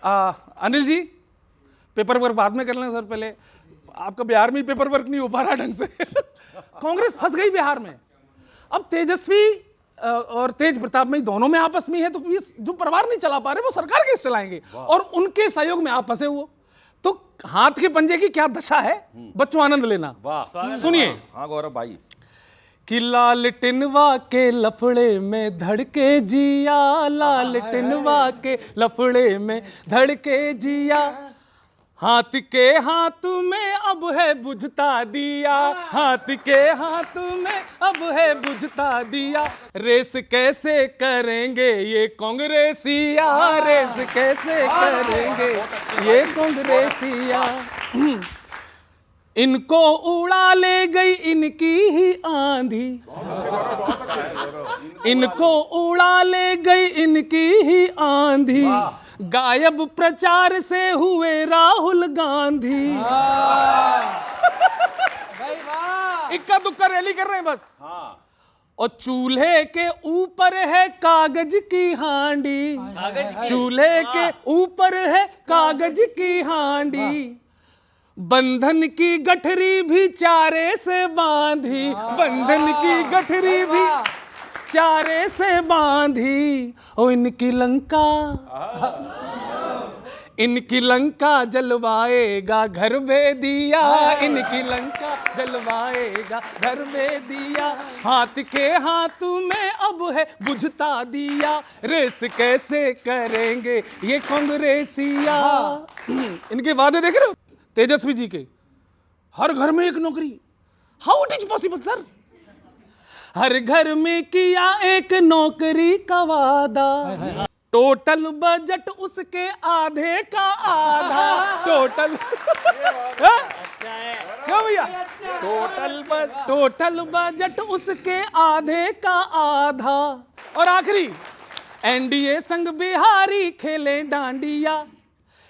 Anil ji, paper work बाद में कर लें सर, पहले आपका बिहार में पेपर वर्क नहीं हो पा रहा ढंग से। कांग्रेस फंस गई बिहार में। अब तेजस्वी और तेज प्रताप में दोनों में आपस में है, तो ये जो परिवार नहीं चला पा रहे वो सरकार कैसे चलाएंगे? और उनके सहयोग में आप फंसे हुए, तो हाथ के पंजे की क्या दशा है? बच्चों आनंद लेना, सुनिए। हाँ गौरव भाई। कि लाल टिनवा के लफड़े में धड़के जिया, लाल टिनवा के लफड़े में धड़के जिया, हाथ के हाथ में अब है बुझता दिया, हाथ के हाथ में अब है बुझता दिया, रेस कैसे करेंगे ये कांग्रेसिया, रेस कैसे करेंगे ये कांग्रेसिया, इनको उड़ा ले गई इनकी ही आंधी, इनको उड़ा ले गई इनकी ही आंधी, गायब प्रचार से हुए राहुल गांधी। इक्का दुक्का रैली कर रहे हैं बस। और चूल्हे के ऊपर है कागज की हांडी, चूल्हे के ऊपर है कागज की हांडी, बंधन की गठरी भी चारे से बांधी, बंधन की गठरी भी चारे से बांधी, ओ इनकी लंका, इनकी लंका जलवाएगा घर भेदिया, इनकी लंका जलवाएगा घर भेदिया, हाथ के हाथ में अब है बुझता दिया, रेस कैसे करेंगे ये कांग्रेसिया। इनके वादे देख रहे हो तेजस्वी जी के, हर घर में एक नौकरी, how it is possible sir? हर घर में किया एक नौकरी का वादा, टोटल बजट उसके आधे का आधा, टोटल क्या भैया, टोटल बजट उसके आधे का आधा। और आखिरी, एनडीए संग बिहारी खेले डांडिया,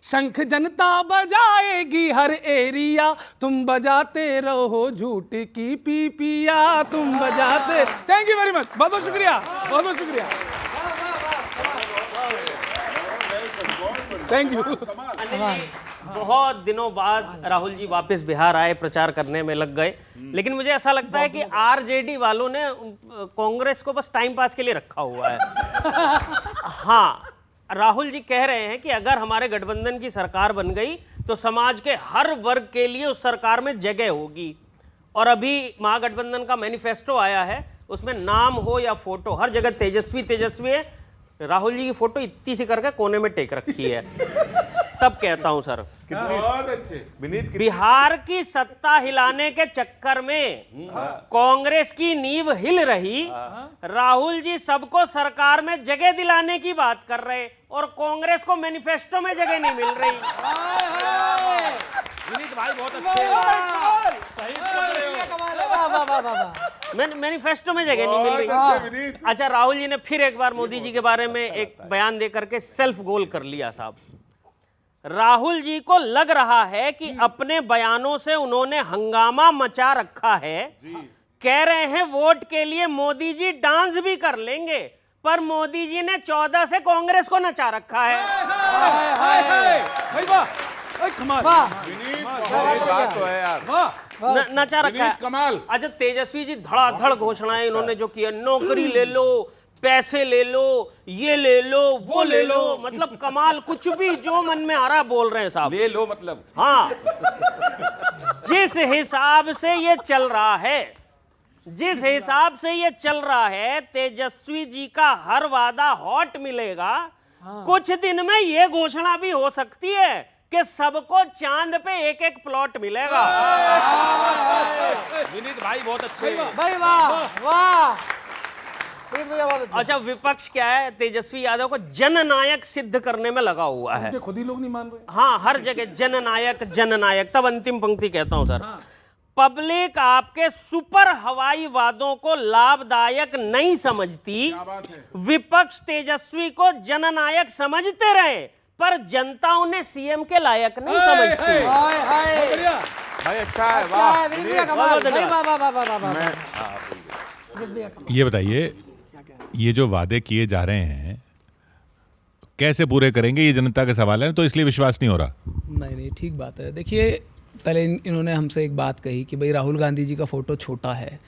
शंख जनता बजाएगी हर एरिया, तुम बजाते रहो झूठ की पीपिया, तुम बजाते। थैंक यू वेरी मच, बहुत बहुत शुक्रिया, बहुत बहुत शुक्रिया, थैंक यू। बहुत दिनों बाद राहुल जी वापस बिहार आए, प्रचार करने में लग गए, लेकिन मुझे ऐसा लगता है कि आरजेडी वालों ने कांग्रेस को बस टाइम पास के लिए रखा हुआ है। हाँ, राहुल जी कह रहे हैं कि अगर हमारे गठबंधन की सरकार बन गई तो समाज के हर वर्ग के लिए उस सरकार में जगह होगी। और अभी महागठबंधन का मैनिफेस्टो आया है, उसमें नाम हो या फोटो हर जगह तेजस्वी तेजस्वी है। राहुल जी की फोटो इतनी सी करके कोने में टेक रखी है। तब कहता हूं सर, बहुत अच्छे विनीत, बिहार की सत्ता हिलाने के चक्कर में कांग्रेस की नींव हिल रही, राहुल जी सबको सरकार में जगह दिलाने की बात कर रहे और कांग्रेस को मैनिफेस्टो में जगह नहीं मिल रही। विनीत भाई बहुत अच्छे, सही मैनिफेस्टो में जगह नहीं मिल रही। अच्छा, राहुल जी ने फिर एक बार मोदी जी के बारे में एक बयान दे करके सेल्फ गोल कर लिया साहब। राहुल जी को लग रहा है कि अपने बयानों से उन्होंने हंगामा मचा रखा है। कह रहे हैं वोट के लिए मोदी जी डांस भी कर लेंगे, पर मोदी जी ने 14 से कांग्रेस को नचा रखा है। बात तो है यार, नचा रखा है कमाल। अच्छा, तेजस्वी जी धड़ाधड़ घोषणाएं इन्होंने जो किया, नौकरी ले लो, पैसे ले लो, ये ले लो, वो ले लो, मतलब कमाल, कुछ भी जो मन में आ रहा बोल रहे हैं साहब। ले लो मतलब, हाँ, जिस हिसाब से ये चल रहा है, जिस हिसाब से ये चल रहा है, तेजस्वी जी का हर वादा हॉट मिलेगा। कुछ दिन में ये घोषणा भी हो सकती है कि सबको चांद पे एक एक प्लॉट मिलेगा। विनीत भाई बहुत अच्छे भाई, वाह वाह। अच्छा, विपक्ष क्या है, तेजस्वी यादव को जननायक सिद्ध करने में लगा हुआ है। खुद ही लोग नहीं मान रहे। हाँ, हर जगह जननायक जननायक। तब अंतिम पंक्ति कहता हूं सर, पब्लिक आपके सुपर हवाई वादों को लाभदायक नहीं समझती, विपक्ष तेजस्वी को जननायक समझते रहे, पर जनता उन्हें सीएम के लायक नहीं समझती। भाई अच्छा है, वाह। ये बताइए, ये जो वादे किए जा रहे हैं, कैसे पूरे करेंगे, ये जनता का सवाल है, तो इसलिए विश्वास नहीं हो रहा। नहीं, ठीक बात है। देखिए, पहले इन्होंने हमसे एक बात कही कि भाई राहुल गांधी जी का फ़ोटो छोटा है,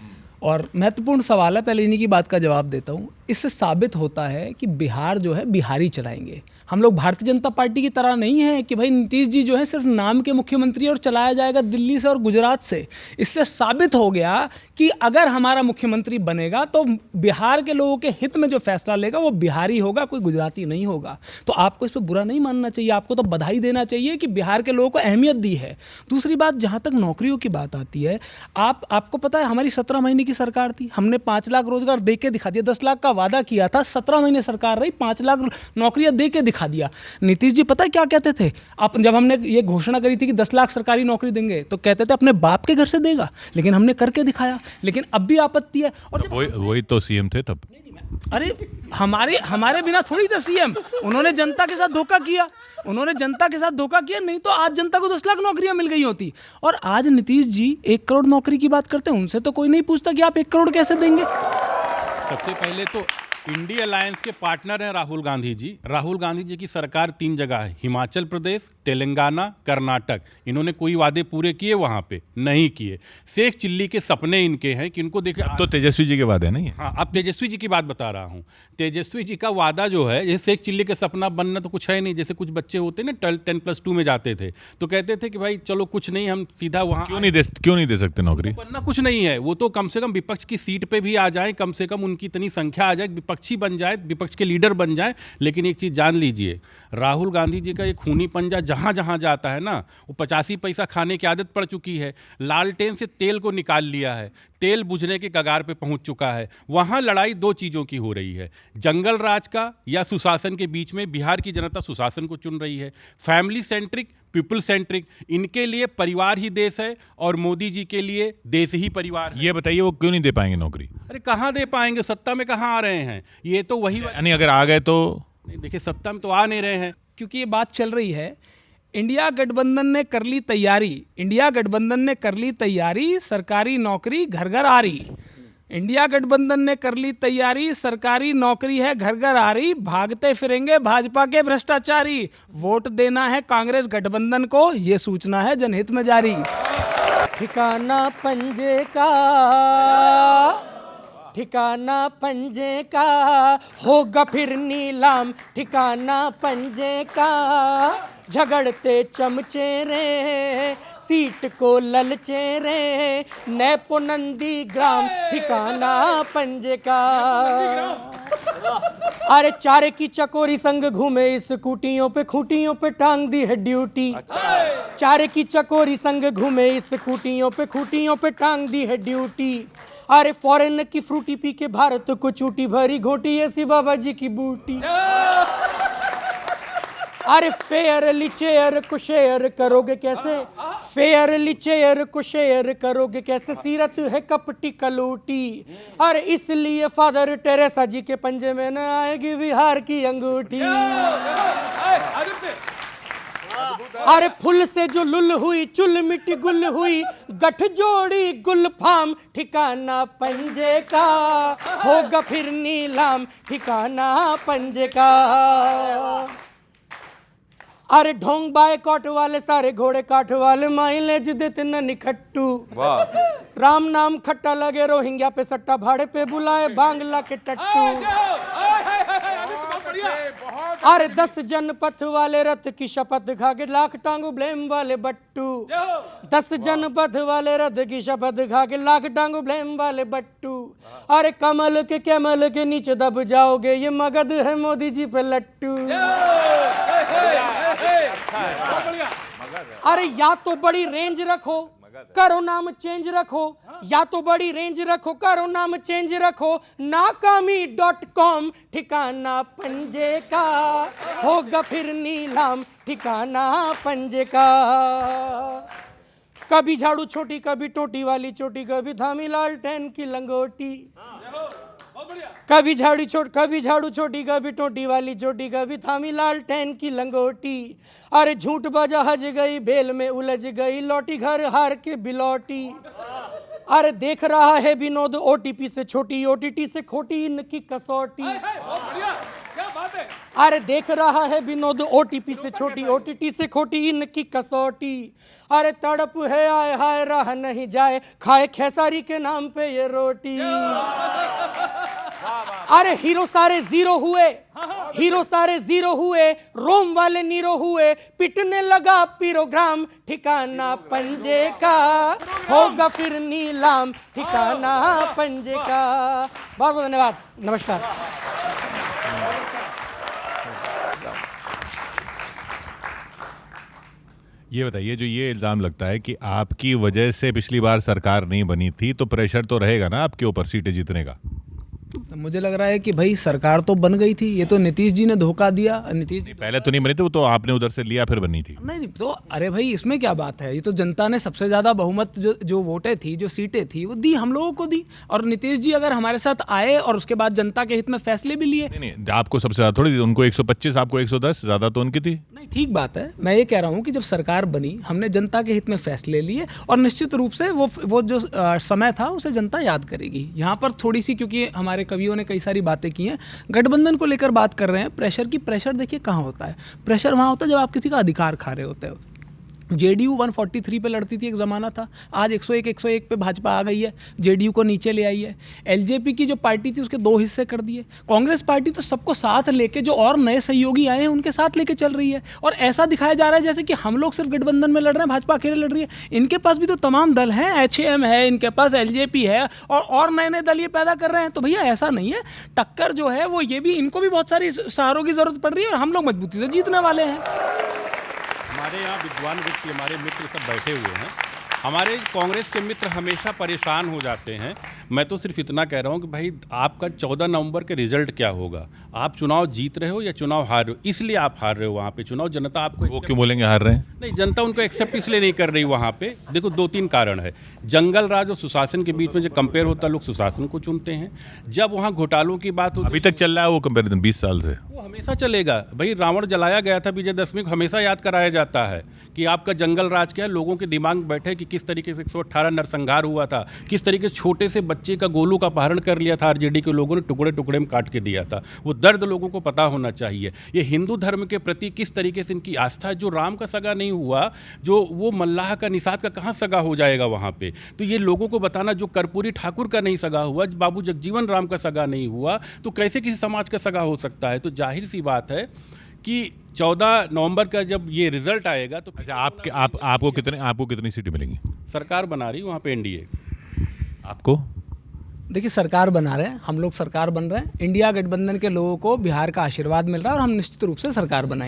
और महत्वपूर्ण सवाल है, पहले इन्हीं की बात का जवाब देता हूँ। इससे साबित होता है कि बिहार जो है बिहारी चलाएंगे। हम लोग भारतीय जनता पार्टी की तरह नहीं है कि भाई नीतीश जी जो है सिर्फ नाम के मुख्यमंत्री और चलाया जाएगा दिल्ली से और गुजरात से। इससे साबित हो गया कि अगर हमारा मुख्यमंत्री बनेगा तो बिहार के लोगों के हित में जो फैसला लेगा वो बिहारी होगा, कोई गुजराती नहीं होगा। तो आपको इस पर बुरा नहीं मानना चाहिए, आपको तो बधाई देना चाहिए कि बिहार के लोगों को अहमियत दी है। दूसरी बात, जहाँ तक नौकरियों की बात आती है, आपको पता है हमारी 17 महीने की सरकार थी, हमने 5 लाख रोजगार दे के दिखा दिया। 10 लाख का वादा किया था, 17 महीने सरकार रही, 5 लाख नौकरियां दे के दिखा दिया। नीतीश जी पता है क्या कहते थे? जब हमने ये घोषणा करी थी कि 10 लाख सरकारी नौकरी देंगे, तो कहते थे अपने बाप के घर से देगा, लेकिन हमने करके दिखाया। लेकिन अब भी आपत्ति है। और वही तो सीएम थे तब। अरे हमारे बिना थोड़ी था सीएम। उन्होंने जनता के साथ धोखा किया, नहीं तो आज जनता को 10 लाख नौकरियां मिल गई होती। और आज नीतीश जी 1 करोड़ नौकरी की बात करते हैं, उनसे तो कोई नहीं पूछता कि आप 1 करोड़ कैसे देंगे। सबसे पहले तो इंडिया अलायंस के पार्टनर हैं राहुल गांधी जी। राहुल गांधी जी की सरकार 3 जगह है, हिमाचल प्रदेश, तेलंगाना, कर्नाटक। इन्होंने कोई वादे पूरे किए? वहां पे नहीं किए। शेख चिल्ली के सपने इनके हैं कि इनको देखे। तो तेजस्वी जी के वादे नहीं है। हाँ, अब तेजस्वी जी की बात बता रहा हूँ। तेजस्वी जी का वादा जो है, जैसे शेख चिल्ली के सपना बनना तो कुछ है नहीं। जैसे कुछ बच्चे होते ना 10+2 में जाते थे, तो कहते थे कि भाई चलो कुछ नहीं, हम सीधा वहाँ क्यों नहीं दे सकते नौकरी? बनना कुछ नहीं है, वो तो कम से कम विपक्ष की सीट पे भी आ जाए, कम से कम उनकी इतनी संख्या आ जाए, विपक्षी बन जाए, विपक्ष के लीडर बन जाए। लेकिन एक चीज जान लीजिए, राहुल गांधी जी का एक खूनी पंजा जहां जहां जाता है ना, वो 85 पैसा खाने की आदत पड़ चुकी है। लालटेन से तेल को निकाल लिया है, तेल बुझने के कगार पे पहुंच चुका है। वहां लड़ाई 2 चीजों की हो रही है, जंगल राज का या सुशासन के बीच में। बिहार की जनता सुशासन को चुन रही है। फैमिली सेंट्रिक, पीपल सेंट्रिक, इनके लिए परिवार ही देश है और मोदी जी के लिए देश ही परिवार है। ये बताइए वो क्यों नहीं दे पाएंगे नौकरी? अरे कहाँ दे पाएंगे, सत्ता में कहाँ आ रहे हैं? ये तो वही, यानी अगर आ गए तो नहीं, देखिए सत्ता में तो आ नहीं रहे हैं। क्योंकि ये बात चल रही है, इंडिया गठबंधन ने कर ली तैयारी, सरकारी नौकरी घर घर आ रही। इंडिया गठबंधन ने कर ली तैयारी, सरकारी नौकरी है घर घर आ रही। भागते फिरेंगे भाजपा के भ्रष्टाचारी, वोट देना है कांग्रेस गठबंधन को, ये सूचना है जनहित में जारी। ठिकाना पंजे का होगा फिर नीलाम, ठिकाना पंजे का। झगड़ते चमचे रे, सीट को ललचे रे, नैपो नंदी ग्राम, ठिकाना पंजे का। अरे चारे की चकोरी संग घूमे इस स्कूटियों पे, खूटियों पे टांग दी है ड्यूटी। चारे की चकोरी संग घूमे इस स्कूटियों पे, खूटियों पे टांग दी है ड्यूटी। अरे फॉरेन की फ्रूटी पी के भारत को चूटी भरी घोटी, ऐसी बाबा जी की बूटी। अरे फेयरली चेयर को शेयर करोगे कैसे, फेयरली चेयर को शेयर करोगे कैसे, सीरत है कपटी कलूटी। अरे इसलिए फादर टेरेसा जी के पंजे में न आएगी बिहार की अंगूठी। अरे फुल से जो लुल हुई, चुल मिट्टी गुल हुई, गठ जोड़ी गुलफाम, ठिकाना पंजे का होगा फिर नीलाम, ठिकाना पंजे का। अरे ढोंग बाय काट वाले सारे घोड़े काट वाले, माइलेज देते न निखट्टू। राम नाम खट्टा लगे, रोहिंग्या पे सट्टा, भाड़े पे बुलाए बांग्ला के टट्टू। अरे 10 जनपथ वाले रथ की शपथ खा के, लाख टांगू ब्लेम वाले बट्टू। 10 जनपथ वाले रथ की शपथ खा के, लाख टांगू ब्लेम वाले बट्टू। अरे कमल के नीचे दब जाओगे, ये मगध है मोदी जी पे लट्टू। अरे या तो बड़ी रेंज रखो, करो नाम चेंज रखो, या तो बड़ी रेंज रखो, करो नाम चेंज रखो। नाकामी.com, ठिकाना पंजे का होगा फिर नीलाम, ठिकाना पंजे का। कभी झाड़ू छोटी, कभी टोटी वाली चोटी, कभी धामी लालटेन की लंगोटी। कभी झाड़ू छोटी, कभी टोटी वाली चोटी, कभी थामी लालटेन की लंगोटी। अरे झूठ बजा हज गई, बेल में उलझ गई, लौटी घर हार के बिलौटी। अरे देख रहा है विनोद OTP से छोटी, OTT से खोटी इनकी कसौटी। क्या बात है। अरे देख रहा है विनोद ओटीपी से छोटी, ओटीटी से खोटी इनकी कसौटी। अरे तड़प है आए हाय रहा नहीं जाए, खाए खेसारी के नाम पे ये रोटी। अरे हीरो सारे जीरो हुए, हीरो सारे जीरो हुए, रोम वाले नीरो हुए, पिटने लगा पीरोग्राम, ठिकाना पंजे का होगा फिर नीलाम, ठिकाना पंजे का। बहुत बहुत धन्यवाद, नमस्कार। ये बताइए, जो ये इल्ज़ाम लगता है कि आपकी वजह से पिछली बार सरकार नहीं बनी थी, तो प्रेशर तो रहेगा ना आपके ऊपर सीटें जीतने का? मुझे लग रहा है कि भाई सरकार तो बन गई थी, ये तो नीतीश जी ने धोखा दिया। नीतीश जी पहले तो नहीं बनी थी, वो तो आपने उधर से लिया फिर बनी थी। नहीं तो अरे भाई इसमें क्या बात है, ये तो जनता ने सबसे ज़्यादा बहुमत जो वोटें थी, जो सीटें थी, वो दी हम लोगों को दी। और नीतीश जी अगर हमारे साथ आए और उसके बाद जनता के हित में फैसले भी लिए। नहीं, आपको सबसे ज़्यादा थोड़ी, उनको 125, आपको 110, ज़्यादा तो उनकी थी। नहीं ठीक बात है, मैं ये कह रहा हूँ कि जब सरकार बनी हमने जनता के हित में फैसले लिए, और निश्चित रूप से वो जो समय था उसे जनता याद करेगी। यहाँ पर थोड़ी सी, क्योंकि हमारे कवियों ने कई सारी बातें की हैं, गठबंधन को लेकर बात कर रहे हैं, प्रेशर की, प्रेशर देखिए कहाँ होता है। प्रेशर वहाँ होता है जब आप किसी का अधिकार खा रहे होते हो। जेडीयू 143 पे लड़ती थी, एक ज़माना था, आज 101 पे भाजपा आ गई है, जेडीयू को नीचे ले आई है। एलजेपी की जो पार्टी थी उसके 2 हिस्से कर दिए। कांग्रेस पार्टी तो सबको साथ लेके, जो और नए सहयोगी आए हैं उनके साथ लेके चल रही है, और ऐसा दिखाया जा रहा है जैसे कि हम लोग सिर्फ गठबंधन में लड़ रहे हैं, भाजपा अकेले लड़ रही है। इनके पास भी तो तमाम दल हैं, HAM है, इनके पास LJP है, और नए नए दल ये पैदा कर रहे हैं। तो भैया ऐसा नहीं है, टक्कर जो है वो ये भी, इनको भी बहुत सारी सहारों की ज़रूरत पड़ रही है, और हम लोग मजबूती से जीतने वाले हैं। हमारे यहाँ विद्वान व्यक्ति, हमारे मित्र सब बैठे हुए हैं। हमारे कांग्रेस के मित्र हमेशा परेशान हो जाते हैं। मैं तो सिर्फ इतना कह रहा हूँ कि भाई आपका 14 नवंबर के रिजल्ट क्या होगा? आप चुनाव जीत रहे हो या चुनाव हार रहे हो? इसलिए आप हार रहे हो वहाँ पे चुनाव। जनता आपको वो क्यों बोलेंगे हार रहे हैं? नहीं, जनता उनको एक्सेप्ट इसलिए नहीं कर रही वहाँ पे। देखो 2-3 कारण है। जंगल राज और सुशासन के बीच में जो कंपेयर होता है, लोग सुशासन को चुनते हैं। जब वहाँ घोटालों की बात होती, अभी तक चल रहा है वो कंपेरिजन 20 साल से। वो हमेशा चलेगा भाई। रावण जलाया गया था विजयदशमी को, हमेशा याद कराया जाता है कि आपका जंगल राज क्या है। लोगों के दिमाग में बैठे कि किस तरीके से 118 नरसंहार हुआ था, किस तरीके से छोटे से बच्चे का गोलू का अपहरण कर लिया था आरजेडी के लोगों ने, टुकड़े टुकड़े में काट के दिया था। वो दर्द लोगों को पता होना चाहिए। ये हिंदू धर्म के प्रति किस तरीके से इनकी आस्था है। जो राम का सगा नहीं हुआ, जो वो मल्लाह का, निषाद का कहाँ सगा हो जाएगा वहाँ पे? तो ये लोगों को बताना, जो कर्पूरी ठाकुर का नहीं सगा हुआ, बाबू जगजीवन राम का सगा नहीं हुआ, तो कैसे किसी समाज का सगा हो सकता है? तो जाहिर सी बात है कि 14 नवंबर का जब ये रिजल्ट आएगा तो अच्छा, आपको कितनी सीटें मिलेंगी? सरकार बना रही वहाँ पे एनडीए। आपको? देखिए सरकार बना रहे हैं, हम लोग सरकार बन रहे हैं। इंडिया गठबंधन के लोगों को बिहार का आशीर्वाद मिल रहा है, और हम निश्चित रूप से सरकार बनाएंगे।